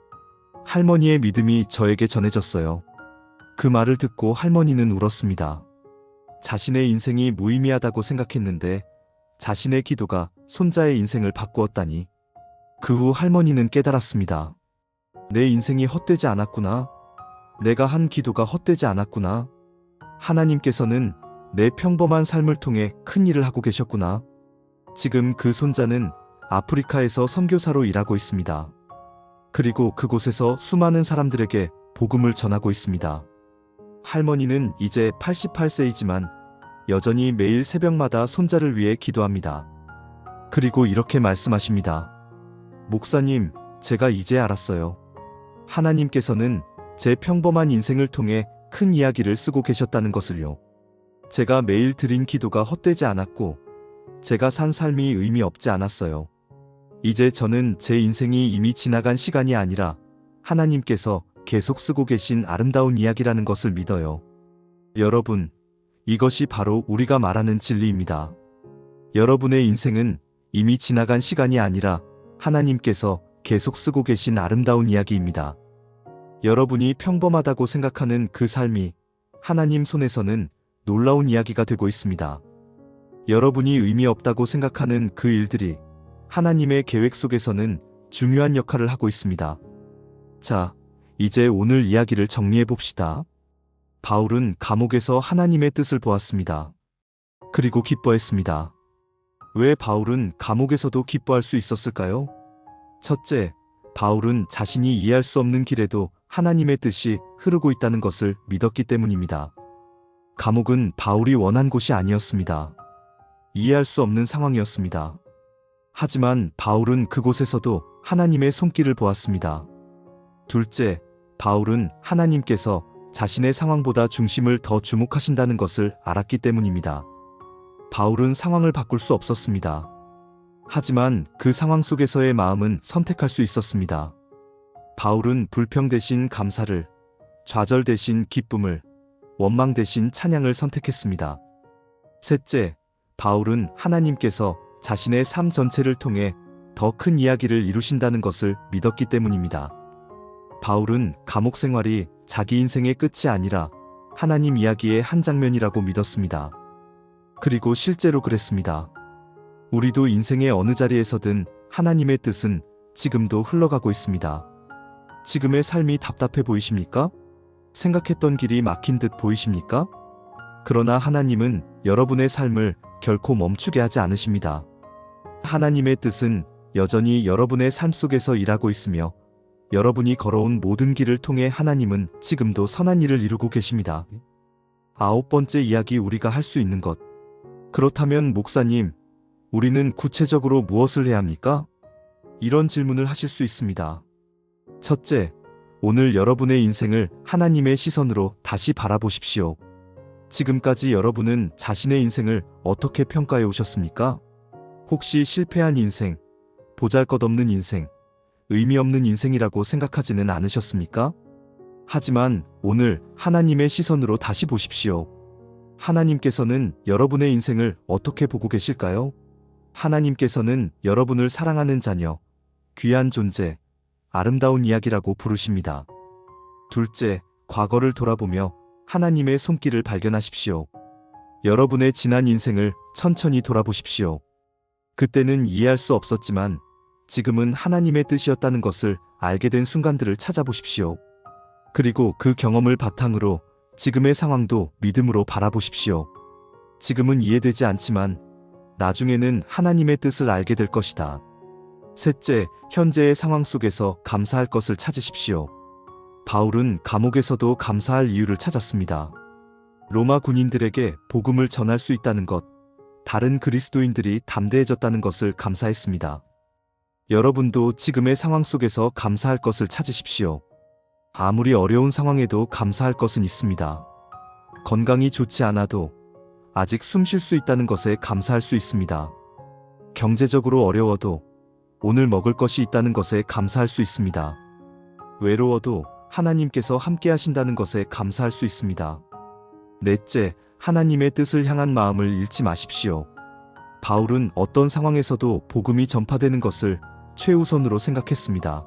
할머니의 믿음이 저에게 전해졌어요. 그 말을 듣고 할머니는 울었습니다. 자신의 인생이 무의미하다고 생각했는데 자신의 기도가 손자의 인생을 바꾸었다니. 그 후 할머니는 깨달았습니다. 내 인생이 헛되지 않았구나. 내가 한 기도가 헛되지 않았구나. 하나님께서는 내 평범한 삶을 통해 큰 일을 하고 계셨구나. 지금 그 손자는 아프리카에서 선교사로 일하고 있습니다. 그리고 그곳에서 수많은 사람들에게 복음을 전하고 있습니다. 할머니는 이제 88세이지만 여전히 매일 새벽마다 손자를 위해 기도합니다. 그리고 이렇게 말씀하십니다. 목사님, 제가 이제 알았어요. 하나님께서는 제 평범한 인생을 통해 큰 이야기를 쓰고 계셨다는 것을요. 제가 매일 드린 기도가 헛되지 않았고 제가 산 삶이 의미 없지 않았어요. 이제 저는 제 인생이 이미 지나간 시간이 아니라 하나님께서 계속 쓰고 계신 아름다운 이야기라는 것을 믿어요. 여러분, 이것이 바로 우리가 말하는 진리입니다. 여러분의 인생은 이미 지나간 시간이 아니라 하나님께서 계속 쓰고 계신 아름다운 이야기입니다. 여러분이 평범하다고 생각하는 그 삶이 하나님 손에서는 놀라운 이야기가 되고 있습니다. 여러분이 의미 없다고 생각하는 그 일들이 하나님의 계획 속에서는 중요한 역할을 하고 있습니다. 자, 이제 오늘 이야기를 정리해 봅시다. 바울은 감옥에서 하나님의 뜻을 보았습니다. 그리고 기뻐했습니다. 왜 바울은 감옥에서도 기뻐할 수 있었을까요? 첫째, 바울은 자신이 이해할 수 없는 길에도 하나님의 뜻이 흐르고 있다는 것을 믿었기 때문입니다. 감옥은 바울이 원한 곳이 아니었습니다. 이해할 수 없는 상황이었습니다. 하지만 바울은 그곳에서도 하나님의 손길을 보았습니다. 둘째, 바울은 하나님께서 자신의 상황보다 중심을 더 주목하신다는 것을 알았기 때문입니다. 바울은 상황을 바꿀 수 없었습니다. 하지만 그 상황 속에서의 마음은 선택할 수 있었습니다. 바울은 불평 대신 감사를, 좌절 대신 기쁨을, 원망 대신 찬양을 선택했습니다. 셋째, 바울은 하나님께서 자신의 삶 전체를 통해 더 큰 이야기를 이루신다는 것을 믿었기 때문입니다. 바울은 감옥 생활이 자기 인생의 끝이 아니라 하나님 이야기의 한 장면이라고 믿었습니다. 그리고 실제로 그랬습니다. 우리도 인생의 어느 자리에서든 하나님의 뜻은 지금도 흘러가고 있습니다. 지금의 삶이 답답해 보이십니까? 생각했던 길이 막힌 듯 보이십니까? 그러나 하나님은 여러분의 삶을 결코 멈추게 하지 않으십니다. 하나님의 뜻은 여전히 여러분의 삶 속에서 일하고 있으며 여러분이 걸어온 모든 길을 통해 하나님은 지금도 선한 일을 이루고 계십니다. 9번째 이야기, 우리가 할 수 있는 것. 그렇다면 목사님, 우리는 구체적으로 무엇을 해야 합니까? 이런 질문을 하실 수 있습니다. 첫째, 오늘 여러분의 인생을 하나님의 시선으로 다시 바라보십시오. 지금까지 여러분은 자신의 인생을 어떻게 평가해 오셨습니까? 혹시 실패한 인생, 보잘것없는 인생, 의미 없는 인생이라고 생각하지는 않으셨습니까? 하지만 오늘 하나님의 시선으로 다시 보십시오. 하나님께서는 여러분의 인생을 어떻게 보고 계실까요? 하나님께서는 여러분을 사랑하는 자녀, 귀한 존재, 아름다운 이야기라고 부르십니다. 둘째, 과거를 돌아보며 하나님의 손길을 발견하십시오. 여러분의 지난 인생을 천천히 돌아보십시오. 그때는 이해할 수 없었지만 지금은 하나님의 뜻이었다는 것을 알게 된 순간들을 찾아보십시오. 그리고 그 경험을 바탕으로 지금의 상황도 믿음으로 바라보십시오. 지금은 이해되지 않지만 나중에는 하나님의 뜻을 알게 될 것이다. 셋째, 현재의 상황 속에서 감사할 것을 찾으십시오. 바울은 감옥에서도 감사할 이유를 찾았습니다. 로마 군인들에게 복음을 전할 수 있다는 것, 다른 그리스도인들이 담대해졌다는 것을 감사했습니다. 여러분도 지금의 상황 속에서 감사할 것을 찾으십시오. 아무리 어려운 상황에도 감사할 것은 있습니다. 건강이 좋지 않아도 아직 숨 쉴 수 있다는 것에 감사할 수 있습니다. 경제적으로 어려워도 오늘 먹을 것이 있다는 것에 감사할 수 있습니다. 외로워도 하나님께서 함께 하신다는 것에 감사할 수 있습니다. 넷째, 하나님의 뜻을 향한 마음을 잃지 마십시오. 바울은 어떤 상황에서도 복음이 전파되는 것을 최우선으로 생각했습니다.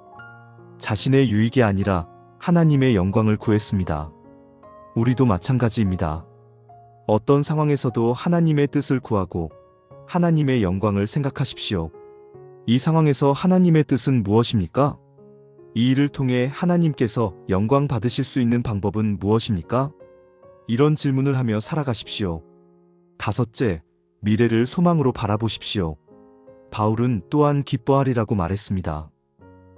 자신의 유익이 아니라 하나님의 영광을 구했습니다. 우리도 마찬가지입니다. 어떤 상황에서도 하나님의 뜻을 구하고 하나님의 영광을 생각하십시오. 이 상황에서 하나님의 뜻은 무엇입니까? 이 일을 통해 하나님께서 영광 받으실 수 있는 방법은 무엇입니까? 이런 질문을 하며 살아가십시오. 다섯째, 미래를 소망으로 바라보십시오. 바울은 또한 기뻐하리라고 말했습니다.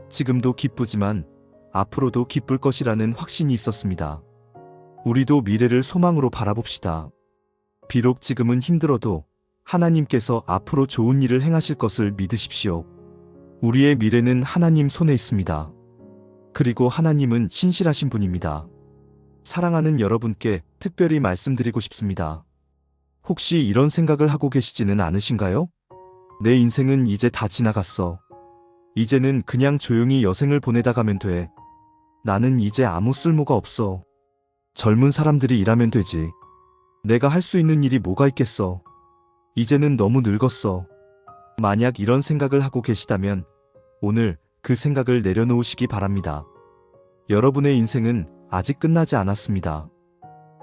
지금도 기쁘지만 앞으로도 기쁠 것이라는 확신이 있었습니다. 우리도 미래를 소망으로 바라봅시다. 비록 지금은 힘들어도 하나님께서 앞으로 좋은 일을 행하실 것을 믿으십시오. 우리의 미래는 하나님 손에 있습니다. 그리고 하나님은 신실하신 분입니다. 사랑하는 여러분께 특별히 말씀드리고 싶습니다. 혹시 이런 생각을 하고 계시지는 않으신가요? 내 인생은 이제 다 지나갔어. 이제는 그냥 조용히 여생을 보내다 가면 돼. 나는 이제 아무 쓸모가 없어. 젊은 사람들이 일하면 되지. 내가 할 수 있는 일이 뭐가 있겠어. 이제는 너무 늙었어. 만약 이런 생각을 하고 계시다면 오늘 그 생각을 내려놓으시기 바랍니다. 여러분의 인생은 아직 끝나지 않았습니다.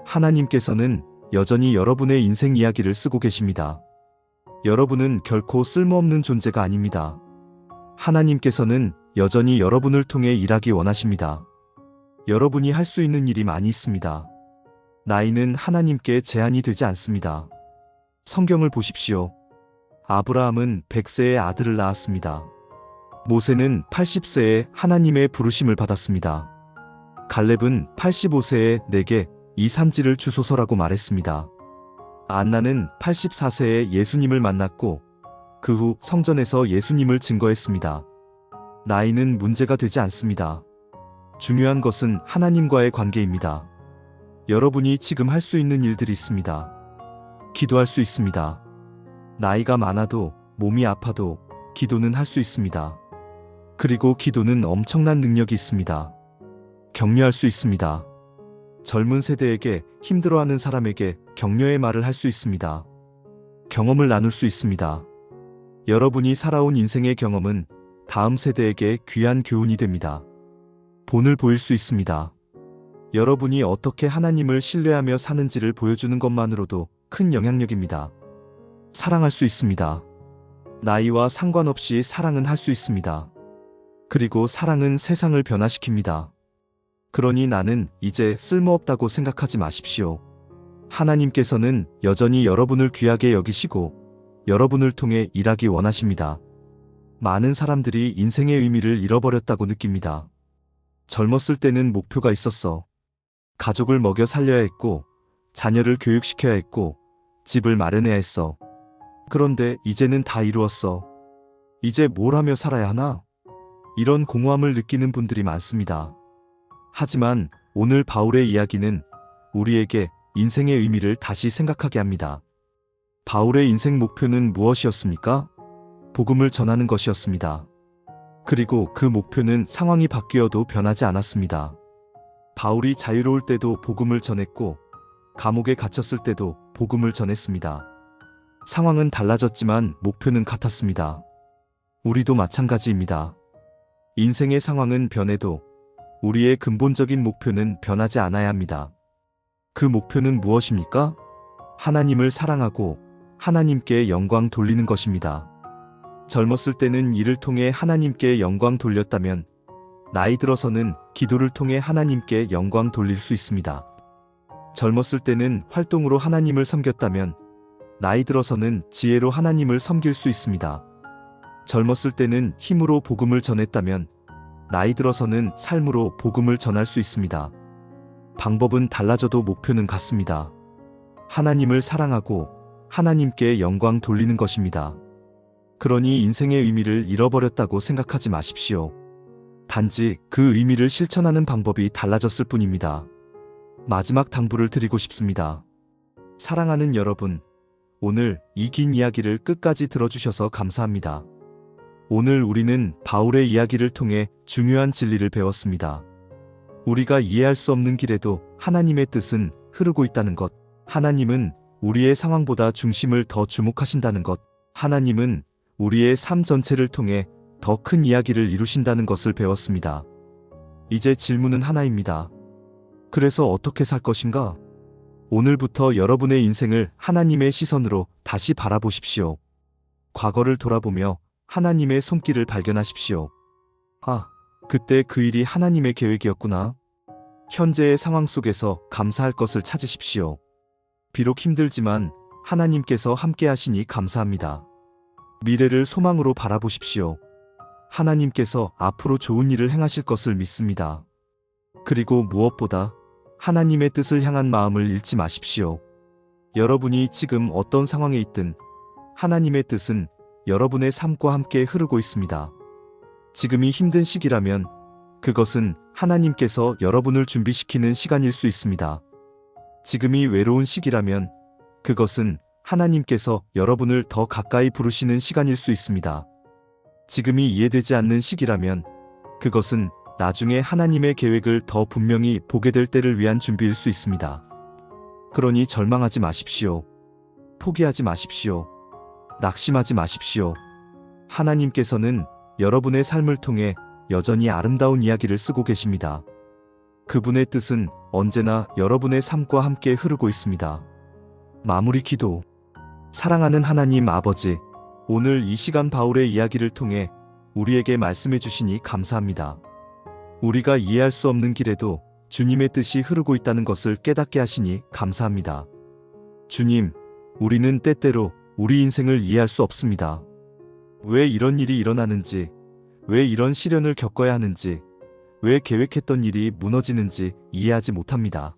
하나님께서는 여전히 여러분의 인생 이야기를 쓰고 계십니다. 여러분은 결코 쓸모없는 존재가 아닙니다. 하나님께서는 여전히 여러분을 통해 일하기 원하십니다. 여러분이 할 수 있는 일이 많이 있습니다. 나이는 하나님께 제한이 되지 않습니다. 성경을 보십시오. 아브라함은 100세에 아들을 낳았습니다. 모세는 80세에 하나님의 부르심을 받았습니다. 갈렙은 85세에 내게 이 산지를 주소서라고 말했습니다. 안나는 84세에 예수님을 만났고 그 후 성전에서 예수님을 증거했습니다. 나이는 문제가 되지 않습니다. 중요한 것은 하나님과의 관계입니다. 여러분이 지금 할 수 있는 일들이 있습니다. 기도할 수 있습니다. 나이가 많아도 몸이 아파도 기도는 할 수 있습니다. 그리고 기도는 엄청난 능력이 있습니다. 격려할 수 있습니다. 젊은 세대에게 힘들어하는 사람에게 격려의 말을 할 수 있습니다. 경험을 나눌 수 있습니다. 여러분이 살아온 인생의 경험은 다음 세대에게 귀한 교훈이 됩니다. 본을 보일 수 있습니다. 여러분이 어떻게 하나님을 신뢰하며 사는지를 보여주는 것만으로도 큰 영향력입니다. 사랑할 수 있습니다. 나이와 상관없이 사랑은 할 수 있습니다. 그리고 사랑은 세상을 변화시킵니다. 그러니 나는 이제 쓸모없다고 생각하지 마십시오. 하나님께서는 여전히 여러분을 귀하게 여기시고 여러분을 통해 일하기 원하십니다. 많은 사람들이 인생의 의미를 잃어버렸다고 느낍니다. 젊었을 때는 목표가 있었어. 가족을 먹여 살려야 했고, 자녀를 교육시켜야 했고, 집을 마련해야 했어. 그런데 이제는 다 이루었어. 이제 뭘 하며 살아야 하나? 이런 공허함을 느끼는 분들이 많습니다. 하지만 오늘 바울의 이야기는 우리에게 인생의 의미를 다시 생각하게 합니다. 바울의 인생 목표는 무엇이었습니까? 복음을 전하는 것이었습니다. 그리고 그 목표는 상황이 바뀌어도 변하지 않았습니다. 바울이 자유로울 때도 복음을 전했고 감옥에 갇혔을 때도 복음을 전했습니다. 상황은 달라졌지만 목표는 같았습니다. 우리도 마찬가지입니다. 인생의 상황은 변해도 우리의 근본적인 목표는 변하지 않아야 합니다. 그 목표는 무엇입니까? 하나님을 사랑하고 하나님께 영광 돌리는 것입니다. 젊었을 때는 일을 통해 하나님께 영광 돌렸다면 나이 들어서는 기도를 통해 하나님께 영광 돌릴 수 있습니다. 젊었을 때는 활동으로 하나님을 섬겼다면 나이 들어서는 지혜로 하나님을 섬길 수 있습니다. 젊었을 때는 힘으로 복음을 전했다면 나이 들어서는 삶으로 복음을 전할 수 있습니다. 방법은 달라져도 목표는 같습니다. 하나님을 사랑하고 하나님께 영광 돌리는 것입니다. 그러니 인생의 의미를 잃어버렸다고 생각하지 마십시오. 단지 그 의미를 실천하는 방법이 달라졌을 뿐입니다. 마지막 당부를 드리고 싶습니다. 사랑하는 여러분, 오늘 이 긴 이야기를 끝까지 들어주셔서 감사합니다. 오늘 우리는 바울의 이야기를 통해 중요한 진리를 배웠습니다. 우리가 이해할 수 없는 길에도 하나님의 뜻은 흐르고 있다는 것, 하나님은 우리의 상황보다 중심을 더 주목하신다는 것, 하나님은 우리의 삶 전체를 통해 더 큰 이야기를 이루신다는 것을 배웠습니다. 이제 질문은 하나입니다. 그래서 어떻게 살 것인가? 오늘부터 여러분의 인생을 하나님의 시선으로 다시 바라보십시오. 과거를 돌아보며 하나님의 손길을 발견하십시오. 아, 그때 그 일이 하나님의 계획이었구나. 현재의 상황 속에서 감사할 것을 찾으십시오. 비록 힘들지만 하나님께서 함께 하시니 감사합니다. 미래를 소망으로 바라보십시오. 하나님께서 앞으로 좋은 일을 행하실 것을 믿습니다. 그리고 무엇보다 하나님의 뜻을 향한 마음을 잃지 마십시오. 여러분이 지금 어떤 상황에 있든 하나님의 뜻은 여러분의 삶과 함께 흐르고 있습니다. 지금이 힘든 시기라면 그것은 하나님께서 여러분을 준비시키는 시간일 수 있습니다. 지금이 외로운 시기라면 그것은 하나님께서 여러분을 더 가까이 부르시는 시간일 수 있습니다. 지금이 이해되지 않는 시기라면 그것은 나중에 하나님의 계획을 더 분명히 보게 될 때를 위한 준비일 수 있습니다. 그러니 절망하지 마십시오. 포기하지 마십시오. 낙심하지 마십시오. 하나님께서는 여러분의 삶을 통해 여전히 아름다운 이야기를 쓰고 계십니다. 그분의 뜻은 언제나 여러분의 삶과 함께 흐르고 있습니다. 마무리 기도. 사랑하는 하나님 아버지, 오늘 이 시간 바울의 이야기를 통해 우리에게 말씀해 주시니 감사합니다. 우리가 이해할 수 없는 길에도 주님의 뜻이 흐르고 있다는 것을 깨닫게 하시니 감사합니다. 주님, 우리는 때때로 우리 인생을 이해할 수 없습니다. 왜 이런 일이 일어나는지, 왜 이런 시련을 겪어야 하는지, 왜 계획했던 일이 무너지는지 이해하지 못합니다.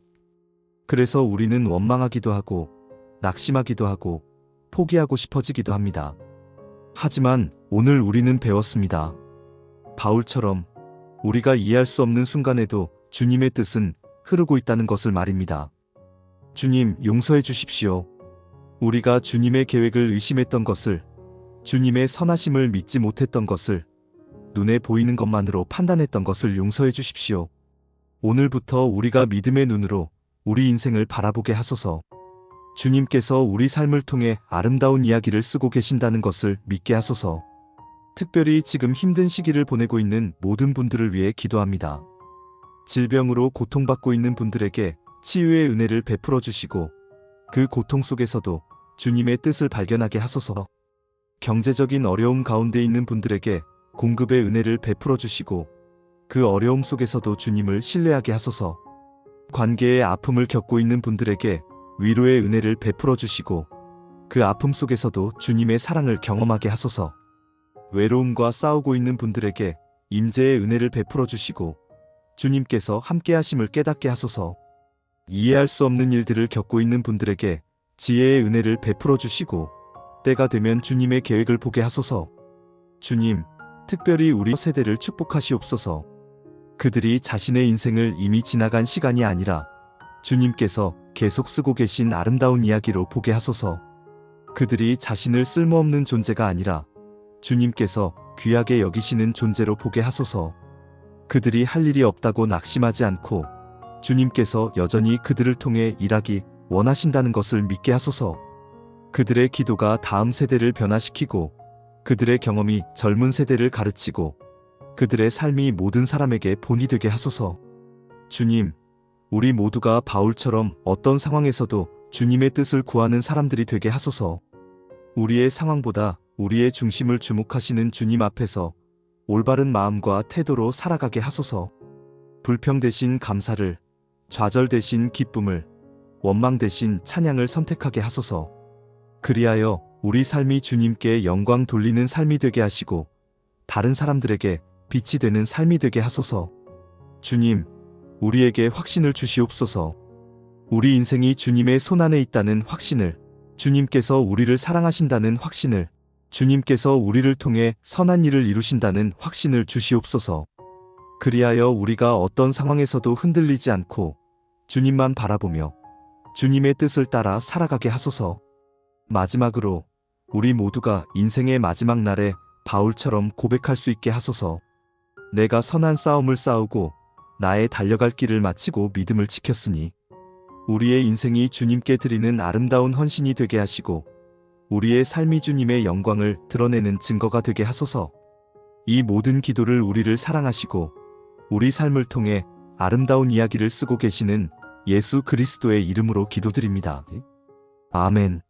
그래서 우리는 원망하기도 하고, 낙심하기도 하고, 포기하고 싶어지기도 합니다. 하지만 오늘 우리는 배웠습니다. 바울처럼 우리가 이해할 수 없는 순간에도 주님의 뜻은 흐르고 있다는 것을 말입니다. 주님, 용서해 주십시오. 우리가 주님의 계획을 의심했던 것을, 주님의 선하심을 믿지 못했던 것을, 눈에 보이는 것만으로 판단했던 것을 용서해 주십시오. 오늘부터 우리가 믿음의 눈으로 우리 인생을 바라보게 하소서. 주님께서 우리 삶을 통해 아름다운 이야기를 쓰고 계신다는 것을 믿게 하소서. 특별히 지금 힘든 시기를 보내고 있는 모든 분들을 위해 기도합니다. 질병으로 고통받고 있는 분들에게 치유의 은혜를 베풀어 주시고 그 고통 속에서도 주님의 뜻을 발견하게 하소서. 경제적인 어려움 가운데 있는 분들에게 공급의 은혜를 베풀어 주시고 그 어려움 속에서도 주님을 신뢰하게 하소서. 관계의 아픔을 겪고 있는 분들에게 위로의 은혜를 베풀어 주시고 그 아픔 속에서도 주님의 사랑을 경험하게 하소서. 외로움과 싸우고 있는 분들에게 임재의 은혜를 베풀어 주시고 주님께서 함께 하심을 깨닫게 하소서. 이해할 수 없는 일들을 겪고 있는 분들에게 지혜의 은혜를 베풀어 주시고 때가 되면 주님의 계획을 보게 하소서. 주님, 특별히 우리 세대를 축복하시옵소서. 그들이 자신의 인생을 이미 지나간 시간이 아니라 주님께서 계속 쓰고 계신 아름다운 이야기로 보게 하소서. 그들이 자신을 쓸모없는 존재가 아니라 주님께서 귀하게 여기시는 존재로 보게 하소서. 그들이 할 일이 없다고 낙심하지 않고 주님께서 여전히 그들을 통해 일하기 원하신다는 것을 믿게 하소서. 그들의 기도가 다음 세대를 변화시키고 그들의 경험이 젊은 세대를 가르치고 그들의 삶이 모든 사람에게 본이 되게 하소서. 주님, 우리 모두가 바울처럼 어떤 상황에서도 주님의 뜻을 구하는 사람들이 되게 하소서. 우리의 상황보다 우리의 중심을 주목하시는 주님 앞에서 올바른 마음과 태도로 살아가게 하소서. 불평 대신 감사를, 좌절 대신 기쁨을, 원망 대신 찬양을 선택하게 하소서. 그리하여 우리 삶이 주님께 영광 돌리는 삶이 되게 하시고 다른 사람들에게 빛이 되는 삶이 되게 하소서. 주님, 우리에게 확신을 주시옵소서. 우리 인생이 주님의 손안에 있다는 확신을, 주님께서 우리를 사랑하신다는 확신을, 주님께서 우리를 통해 선한 일을 이루신다는 확신을 주시옵소서. 그리하여 우리가 어떤 상황에서도 흔들리지 않고 주님만 바라보며 주님의 뜻을 따라 살아가게 하소서. 마지막으로 우리 모두가 인생의 마지막 날에 바울처럼 고백할 수 있게 하소서. 내가 선한 싸움을 싸우고 나의 달려갈 길을 마치고 믿음을 지켰으니 우리의 인생이 주님께 드리는 아름다운 헌신이 되게 하시고 우리의 삶이 주님의 영광을 드러내는 증거가 되게 하소서. 이 모든 기도를 우리를 사랑하시고 우리 삶을 통해 아름다운 이야기를 쓰고 계시는 예수 그리스도의 이름으로 기도드립니다. 아멘.